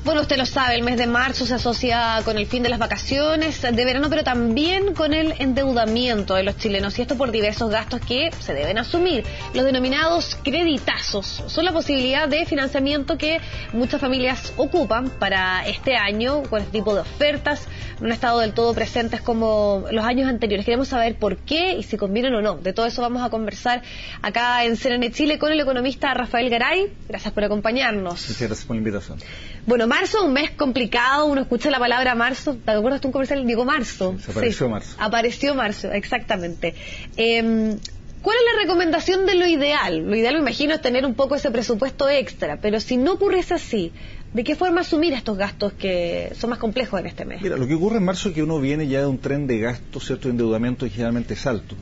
Bueno, usted lo sabe, el mes de marzo se asocia con el fin de las vacaciones de verano, pero también con el endeudamiento de los chilenos, y esto por diversos gastos que se deben asumir. Los denominados creditazos son la posibilidad de financiamiento que muchas familias ocupan para este año, con este tipo de ofertas. No han estado del todo presentes como los años anteriores. Queremos saber por qué y si convienen o no. De todo eso vamos a conversar acá en CNN Chile con el economista Rafael Garay. Gracias por acompañarnos. Muchas gracias por la invitación. Bueno, marzo, un mes complicado, uno escucha la palabra marzo, ¿te acuerdas tú un comercial? Digo marzo. Sí, apareció marzo. Apareció marzo, exactamente. ¿Cuál es la recomendación de lo ideal? Lo ideal, me imagino, es tener un poco ese presupuesto extra, pero si no ocurriese así, ¿de qué forma asumir estos gastos que son más complejos en este mes? Mira, lo que ocurre en marzo es que uno viene ya de un tren de gastos, ¿cierto?, de endeudamiento, y generalmente es alto.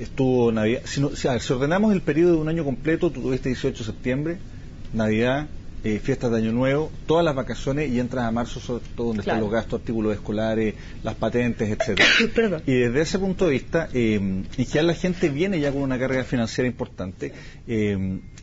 Estuvo Navidad, si ordenamos el periodo de un año completo, tú tuviste 18 de septiembre, Navidad, fiestas de Año Nuevo, todas las vacaciones, y entras a marzo, sobre todo donde están los gastos, artículos escolares, las patentes, etcétera. Y desde ese punto de vista, y ya la gente viene ya con una carga financiera importante,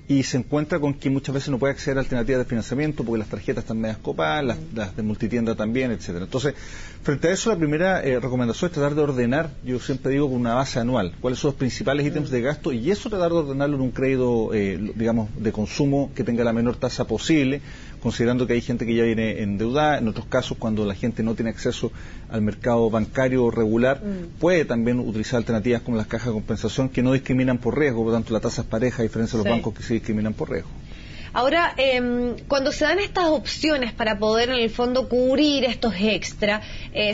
y se encuentra con que muchas veces no puede acceder a alternativas de financiamiento porque las tarjetas están medias copadas, las de multitienda también, etcétera. Entonces, frente a eso, la primera recomendación es tratar de ordenar, yo siempre digo, con una base anual, cuáles son los principales ítems de gasto, y eso tratar de ordenarlo en un crédito, digamos, de consumo que tenga la menor tasa posible, considerando que hay gente que ya viene endeudada. En otros casos, cuando la gente no tiene acceso al mercado bancario regular, puede también utilizar alternativas como las cajas de compensación, que no discriminan por riesgo, por lo tanto la tasa es pareja, a diferencia de los bancos que sí discriminan por riesgo. Ahora, cuando se dan estas opciones para poder en el fondo cubrir estos extras,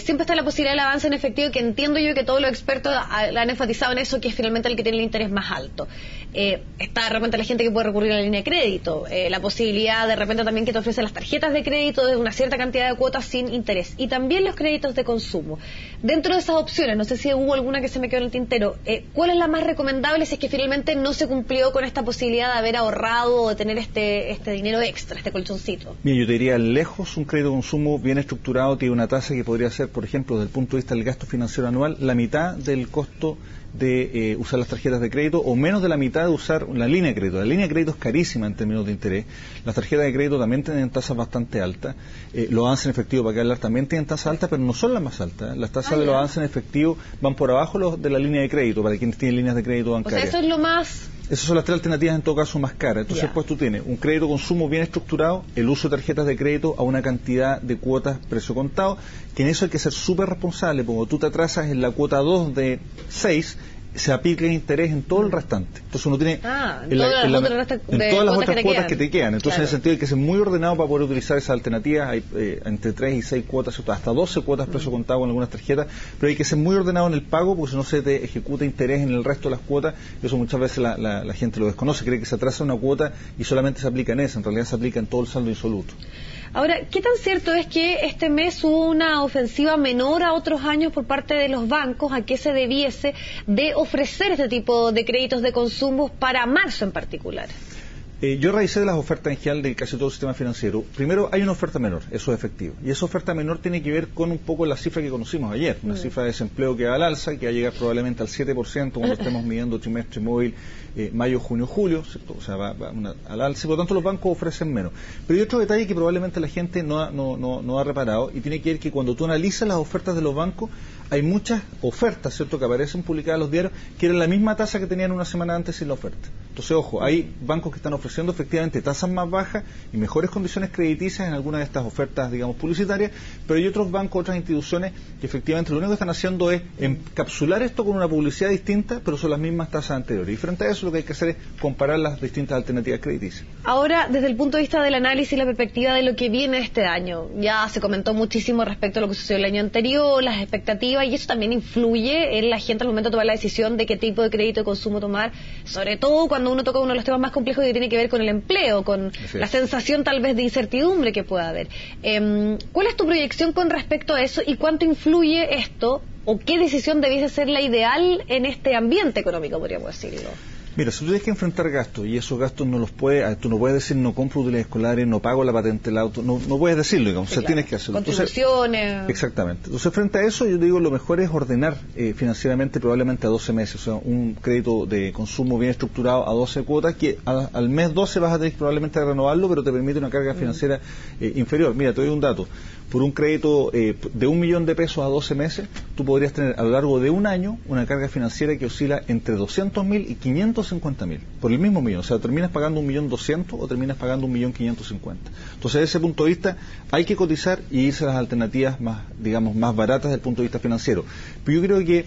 siempre está la posibilidad del avance en efectivo, que entiendo yo que todos los expertos han enfatizado en eso, que es finalmente el que tiene el interés más alto. Está de repente la gente que puede recurrir a la línea de crédito, la posibilidad de repente también que te ofrecen las tarjetas de crédito de una cierta cantidad de cuotas sin interés, y también los créditos de consumo. Dentro de esas opciones, no sé si hubo alguna que se me quedó en el tintero, ¿cuál es la más recomendable si es que finalmente no se cumplió con esta posibilidad de haber ahorrado o de tener este dinero extra, este colchoncito? Bien, yo te diría, lejos un crédito de consumo bien estructurado tiene una tasa que podría ser, por ejemplo, desde el punto de vista del gasto financiero anual, la mitad del costo de usar las tarjetas de crédito, o menos de la mitad de usar la línea de crédito. La línea de crédito es carísima en términos de interés. Las tarjetas de crédito también tienen tasas bastante altas. Los avances en efectivo, para que hablar, también tienen tasas altas, pero no son las más altas. Las tasas de los avances en efectivo van por abajo de la línea de crédito, para quienes tienen líneas de crédito bancarias. O sea, eso es lo más... Esas son las tres alternativas, en todo caso, más caras. Entonces, pues tú tienes un crédito consumo bien estructurado, el uso de tarjetas de crédito a una cantidad de cuotas precio contado, que en eso hay que ser súper responsable, porque tú te atrasas en la cuota 2 de 6, se aplica el interés en todo el restante. Entonces uno tiene en todas las otras cuotas que te quedan. Entonces, en ese sentido, hay que ser muy ordenado para poder utilizar esas alternativas. Hay entre 3 y 6 cuotas, hasta 12 cuotas precio contado en algunas tarjetas, pero hay que ser muy ordenado en el pago, porque si no se te ejecuta interés en el resto de las cuotas. Eso muchas veces la gente lo desconoce, cree que se atrasa una cuota y solamente se aplica en esa. En realidad se aplica en todo el saldo insoluto. Ahora, ¿qué tan cierto es que este mes hubo una ofensiva menor a otros años por parte de los bancos? ¿A qué se debiese de ofrecer este tipo de créditos de consumo para marzo en particular? Yo revisé las ofertas en general de casi todo el sistema financiero. Primero, hay una oferta menor, eso es efectivo. Y esa oferta menor tiene que ver con un poco la cifra que conocimos ayer, una cifra de desempleo que va al alza, que va a llegar probablemente al 7% cuando estemos midiendo trimestre móvil mayo, junio, julio, ¿cierto? O sea, va al alza, por lo tanto los bancos ofrecen menos. Pero hay otro detalle que probablemente la gente no ha reparado, y tiene que ver que cuando tú analizas las ofertas de los bancos, hay muchas ofertas, ¿cierto?, que aparecen publicadas en los diarios, que eran la misma tasa que tenían una semana antes sin la oferta. Entonces, ojo, hay bancos que están ofreciendo efectivamente tasas más bajas y mejores condiciones crediticias en algunas de estas ofertas, digamos, publicitarias, pero hay otros bancos, otras instituciones, que efectivamente lo único que están haciendo es encapsular esto con una publicidad distinta, pero son las mismas tasas anteriores. Y frente a eso, lo que hay que hacer es comparar las distintas alternativas crediticias. Ahora, desde el punto de vista del análisis y la perspectiva de lo que viene este año, ya se comentó muchísimo respecto a lo que sucedió el año anterior, las expectativas, y eso también influye en la gente al momento de tomar la decisión de qué tipo de crédito de consumo tomar, sobre todo cuando uno toca uno de los temas más complejos que tiene que ver con el empleo, con la sensación tal vez de incertidumbre que pueda haber. ¿Cuál es tu proyección con respecto a eso y cuánto influye esto, o qué decisión debiese ser la ideal en este ambiente económico, podríamos decirlo? Mira, si tú tienes que enfrentar gastos y esos gastos no los puedes, tú no puedes decir no compro útiles escolares, no pago la patente del auto, no puedes decirlo, digamos, Sí, o sea, claro. tienes que hacerlo. Contribuciones. Exactamente. Entonces, frente a eso, yo digo, lo mejor es ordenar financieramente probablemente a 12 meses, o sea, un crédito de consumo bien estructurado a 12 cuotas, que al mes 12 vas a tener probablemente a renovarlo, pero te permite una carga financiera inferior. Mira, te doy un dato. Por un crédito de $1.000.000 a 12 meses, tú podrías tener a lo largo de un año una carga financiera que oscila entre 200.000 y 550.000 por el mismo millón. O sea, terminas pagando 1.200.000 o terminas pagando 1.550.000. Entonces, desde ese punto de vista, hay que cotizar y irse a las alternativas más, digamos, más baratas desde el punto de vista financiero. Pero yo creo que,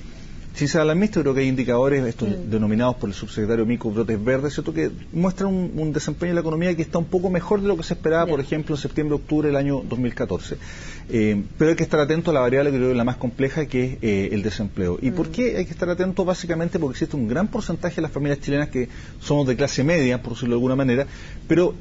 sin ser alarmista, creo que hay indicadores, estos denominados por el subsecretario Mico, brotes verdes, ¿cierto?, que muestran un desempeño de la economía que está un poco mejor de lo que se esperaba, por ejemplo, en septiembre-octubre del año 2014. Pero hay que estar atento a la variable que creo que es la más compleja, que es el desempleo. ¿Y por qué hay que estar atento? Básicamente porque existe un gran porcentaje de las familias chilenas que somos de clase media, por decirlo de alguna manera, pero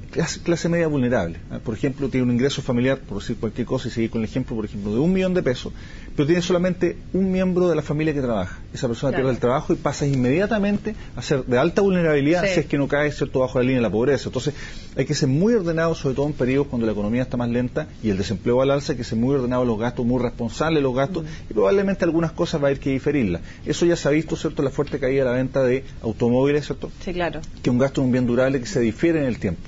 clase media vulnerable. Por ejemplo, tiene un ingreso familiar, por decir cualquier cosa y seguir con el ejemplo, por ejemplo, de $1.000.000, pero tiene solamente un miembro de la familia que trabaja. Esa persona pierde el trabajo y pasa inmediatamente a ser de alta vulnerabilidad si es que no cae, ¿cierto?, bajo la línea de la pobreza. Entonces, hay que ser muy ordenado, sobre todo en periodos cuando la economía está más lenta y el desempleo va al alza. Hay que ser muy ordenado en los gastos, muy responsable en los gastos, y probablemente algunas cosas va a haber que diferirlas. Eso ya se ha visto, ¿cierto?, la fuerte caída de la venta de automóviles, ¿cierto? Sí, claro. Que un gasto es un bien durable que se difiere en el tiempo.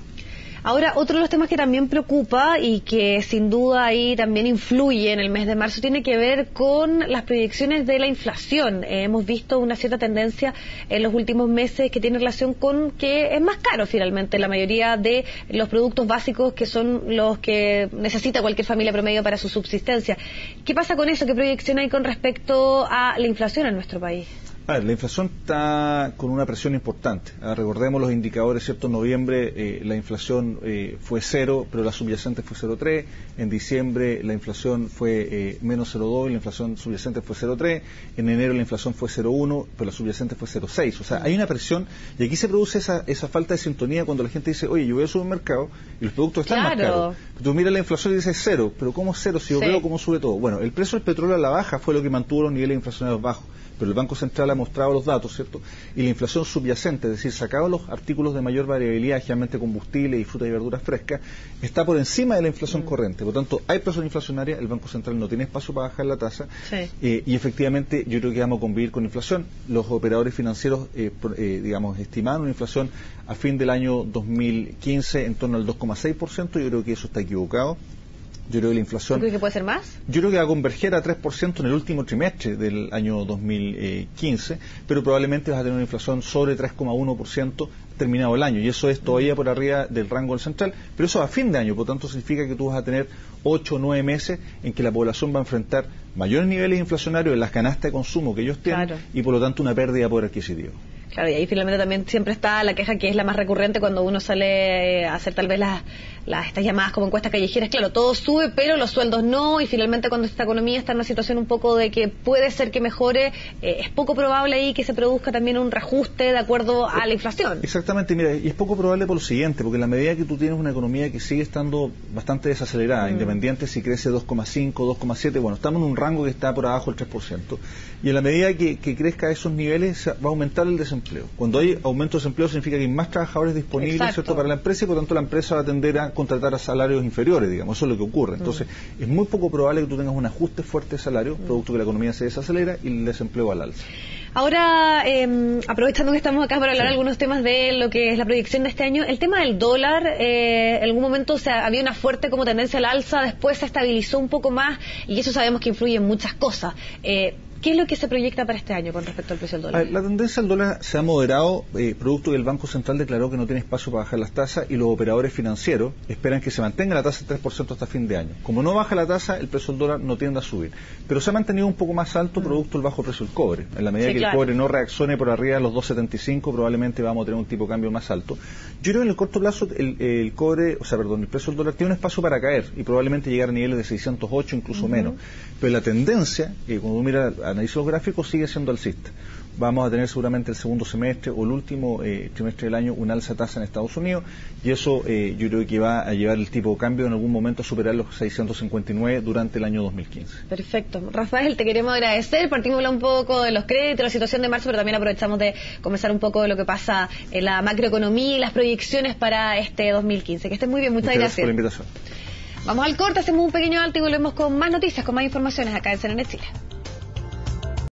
Ahora, otro de los temas que también preocupa y que sin duda ahí también influye en el mes de marzo tiene que ver con las proyecciones de la inflación. Hemos visto una cierta tendencia en los últimos meses que tiene relación con que es más caro finalmente la mayoría de los productos básicos que son los que necesita cualquier familia promedio para su subsistencia. ¿Qué pasa con eso? ¿Qué proyección hay con respecto a la inflación en nuestro país? A ver, la inflación está con una presión importante. Recordemos los indicadores, ¿cierto? En noviembre la inflación fue 0, pero la subyacente fue 0,3. En diciembre la inflación fue menos 0,2 y la inflación subyacente fue 0,3. En enero la inflación fue 0,1, pero la subyacente fue 0,6. O sea, hay una presión y aquí se produce esa falta de sintonía cuando la gente dice, oye, yo voy al supermercado y los productos están más caros. Tú miras la inflación y dices 0, pero ¿cómo 0 si yo veo cómo sube todo? Bueno, el precio del petróleo a la baja fue lo que mantuvo los niveles inflacionarios bajos. Pero el Banco Central ha mostrado los datos, ¿cierto? Y la inflación subyacente, es decir, sacado los artículos de mayor variabilidad, generalmente combustibles y frutas y verduras frescas, está por encima de la inflación corriente. Por lo tanto, hay presión inflacionaria, el Banco Central no tiene espacio para bajar la tasa, y efectivamente yo creo que vamos a convivir con inflación. Los operadores financieros, digamos, estimaron una inflación a fin del año 2015 en torno al 2,6%, yo creo que eso está equivocado. Yo creo que la inflación... ¿Creo que puede ser más? Yo creo que va a converger a 3% en el último trimestre del año 2015, pero probablemente vas a tener una inflación sobre 3,1% terminado el año, y eso es todavía por arriba del rango del central, pero eso a fin de año, por tanto significa que tú vas a tener 8 o 9 meses en que la población va a enfrentar mayores niveles inflacionarios en las canastas de consumo que ellos tienen, y por lo tanto una pérdida de poder adquisitivo. Claro, y ahí finalmente también siempre está la queja que es la más recurrente cuando uno sale a hacer tal vez estas llamadas como encuestas callejeras. Claro, todo sube, pero los sueldos no, y finalmente cuando esta economía está en una situación un poco de que puede ser que mejore, es poco probable ahí que se produzca también un reajuste de acuerdo a la inflación. Exactamente, mira, y es poco probable por lo siguiente, porque en la medida que tú tienes una economía que sigue estando bastante desacelerada, independiente si crece 2,5, 2,7, bueno, estamos en un rango que está por abajo del 3%, y en la medida que crezca a esos niveles va a aumentar el desempleo. Cuando hay aumento de desempleo significa que hay más trabajadores disponibles, ¿cierto?, para la empresa, y por tanto la empresa va a tender a contratar a salarios inferiores, digamos, eso es lo que ocurre. Entonces, es muy poco probable que tú tengas un ajuste fuerte de salario, producto que la economía se desacelera y el desempleo al alza. Ahora, aprovechando que estamos acá para hablar algunos temas de lo que es la proyección de este año, el tema del dólar, en algún momento había una fuerte como tendencia al alza, después se estabilizó un poco más, y eso sabemos que influye en muchas cosas. ¿Qué es lo que se proyecta para este año con respecto al precio del dólar? La tendencia del dólar se ha moderado, producto que el Banco Central declaró que no tiene espacio para bajar las tasas, y los operadores financieros esperan que se mantenga la tasa del 3% hasta fin de año. Como no baja la tasa, el precio del dólar no tiende a subir. Pero se ha mantenido un poco más alto producto del bajo precio del cobre. En la medida que el cobre no reaccione por arriba de los 2,75, probablemente vamos a tener un tipo de cambio más alto. Yo creo que en el corto plazo el precio del dólar tiene un espacio para caer y probablemente llegar a niveles de 608, incluso menos. Pero la tendencia, cuando uno analiza los gráficos, sigue siendo alcista. vamos a tener seguramente el segundo semestre o el último trimestre del año una alza de tasa en Estados Unidos, y eso yo creo que va a llevar el tipo de cambio en algún momento a superar los 659 durante el año 2015. Perfecto. Rafael, te queremos agradecer. Partimos un poco de los créditos, la situación de marzo, pero también aprovechamos de conversar un poco de lo que pasa en la macroeconomía y las proyecciones para este 2015. Que estés muy bien, muchas gracias por la invitación. Vamos al corte, hacemos un pequeño alto y volvemos con más noticias, con más informaciones acá en CNN Chile.